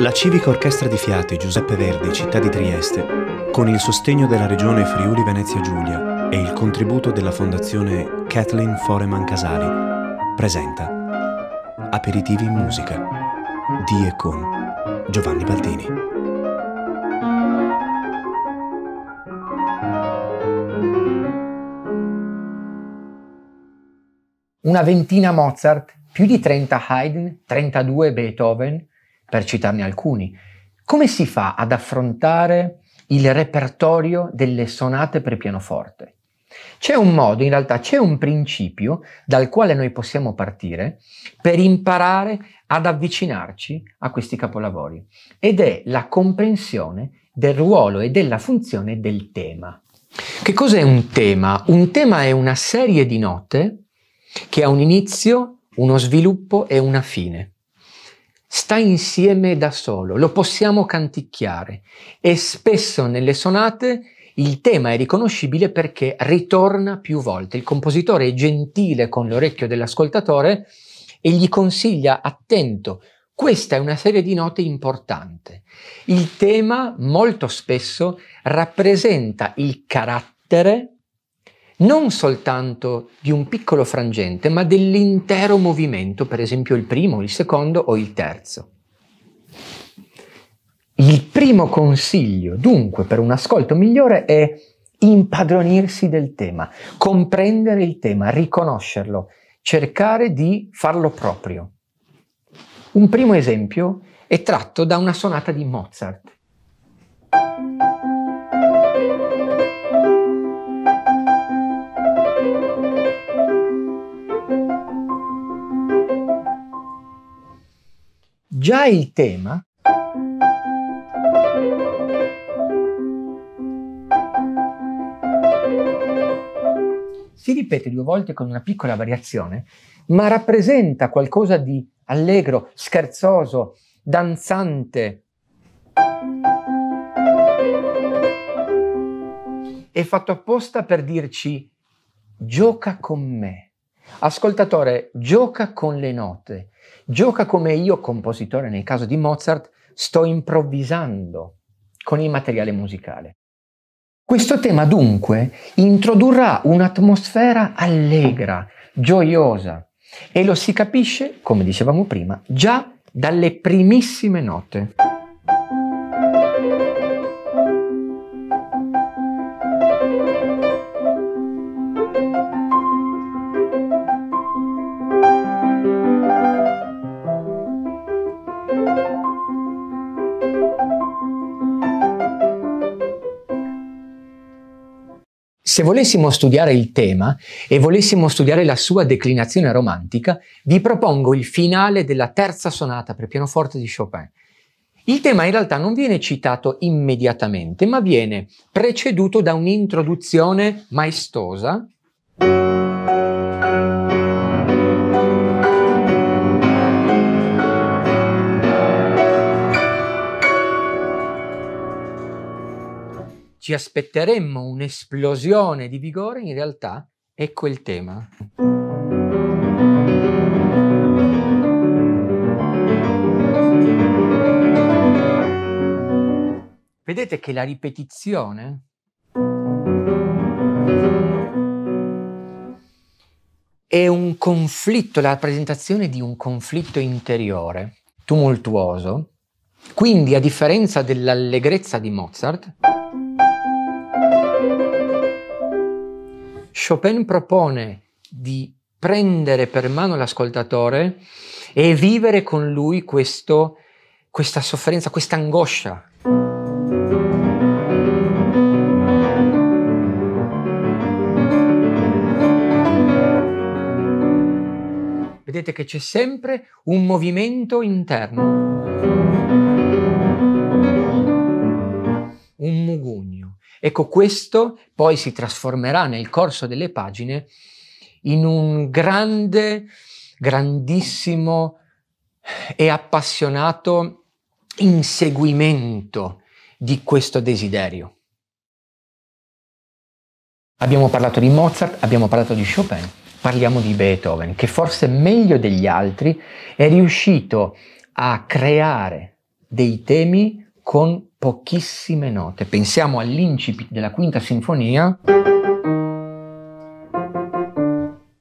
La Civica Orchestra di Fiati Giuseppe Verdi, città di Trieste, con il sostegno della Regione Friuli Venezia Giulia e il contributo della Fondazione Kathleen Foreman Casali, presenta Aperitivi in musica di e con Giovanni Baldini. Una ventina Mozart, più di 30 Haydn, 32 Beethoven, per citarne alcuni. Come si fa ad affrontare il repertorio delle sonate per pianoforte? C'è un modo, in realtà c'è un principio dal quale noi possiamo partire per imparare ad avvicinarci a questi capolavori, ed è la comprensione del ruolo e della funzione del tema. Che cos'è un tema? Un tema è una serie di note che ha un inizio, uno sviluppo e una fine. Sta insieme da solo, lo possiamo canticchiare e spesso nelle sonate il tema è riconoscibile perché ritorna più volte. Il compositore è gentile con l'orecchio dell'ascoltatore e gli consiglia: attento, questa è una serie di note importante. Il tema molto spesso rappresenta il carattere non soltanto di un piccolo frangente, ma dell'intero movimento, per esempio il primo, il secondo o il terzo. Il primo consiglio, dunque, per un ascolto migliore è impadronirsi del tema, comprendere il tema, riconoscerlo, cercare di farlo proprio. Un primo esempio è tratto da una sonata di Mozart. Già il tema si ripete due volte con una piccola variazione, ma rappresenta qualcosa di allegro, scherzoso, danzante. È fatto apposta per dirci: gioca con me. Ascoltatore, gioca con le note, gioca come io, compositore nel caso di Mozart, sto improvvisando con il materiale musicale. Questo tema dunque introdurrà un'atmosfera allegra, gioiosa, e lo si capisce, come dicevamo prima, già dalle primissime note. Se volessimo studiare il tema e volessimo studiare la sua declinazione romantica, vi propongo il finale della terza sonata per pianoforte di Chopin. Il tema in realtà non viene citato immediatamente, ma viene preceduto da un'introduzione maestosa . Ci aspetteremmo un'esplosione di vigore, in realtà ecco il tema. Vedete che la ripetizione è un conflitto, la rappresentazione di un conflitto interiore, tumultuoso. Quindi, a differenza dell'allegrezza di Mozart, Chopin propone di prendere per mano l'ascoltatore e vivere con lui questa sofferenza, questa angoscia. Vedete che c'è sempre un movimento interno, un mugugno. Ecco, questo poi si trasformerà nel corso delle pagine in un grandissimo e appassionato inseguimento di questo desiderio. Abbiamo parlato di Mozart, abbiamo parlato di Chopin, parliamo di Beethoven, che forse meglio degli altri è riuscito a creare dei temi con pochissime note. Pensiamo all'incipit della Quinta Sinfonia.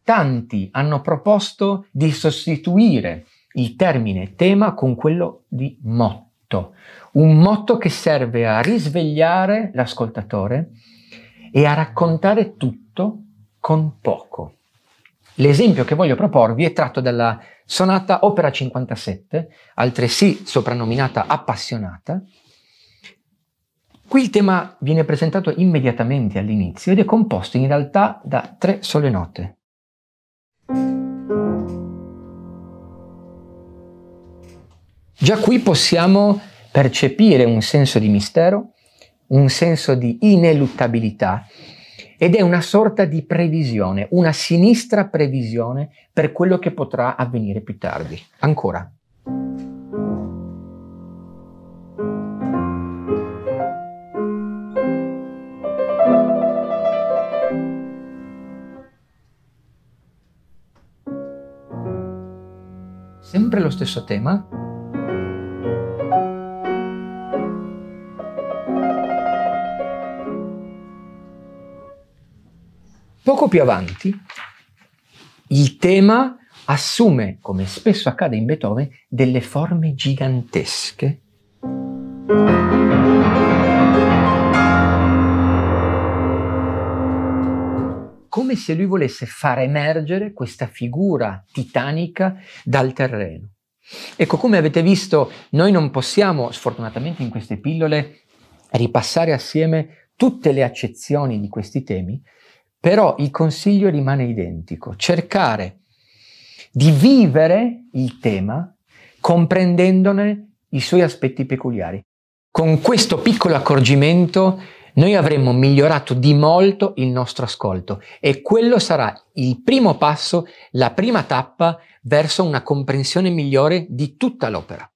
Tanti hanno proposto di sostituire il termine tema con quello di motto. Un motto che serve a risvegliare l'ascoltatore e a raccontare tutto con poco. L'esempio che voglio proporvi è tratto dalla sonata Opera 57, altresì soprannominata Appassionata. Qui il tema viene presentato immediatamente all'inizio ed è composto in realtà da 3 sole note. Già qui possiamo percepire un senso di mistero, un senso di ineluttabilità, ed è una sorta di previsione, una sinistra previsione per quello che potrà avvenire più tardi. Ancora. Sempre lo stesso tema. Poco più avanti, il tema assume, come spesso accade in Beethoven, delle forme gigantesche. Come se lui volesse far emergere questa figura titanica dal terreno. Ecco, come avete visto, noi non possiamo, sfortunatamente in queste pillole, ripassare assieme tutte le accezioni di questi temi, però il consiglio rimane identico: cercare di vivere il tema comprendendone i suoi aspetti peculiari. Con questo piccolo accorgimento noi avremo migliorato di molto il nostro ascolto e quello sarà il primo passo, la prima tappa verso una comprensione migliore di tutta l'opera.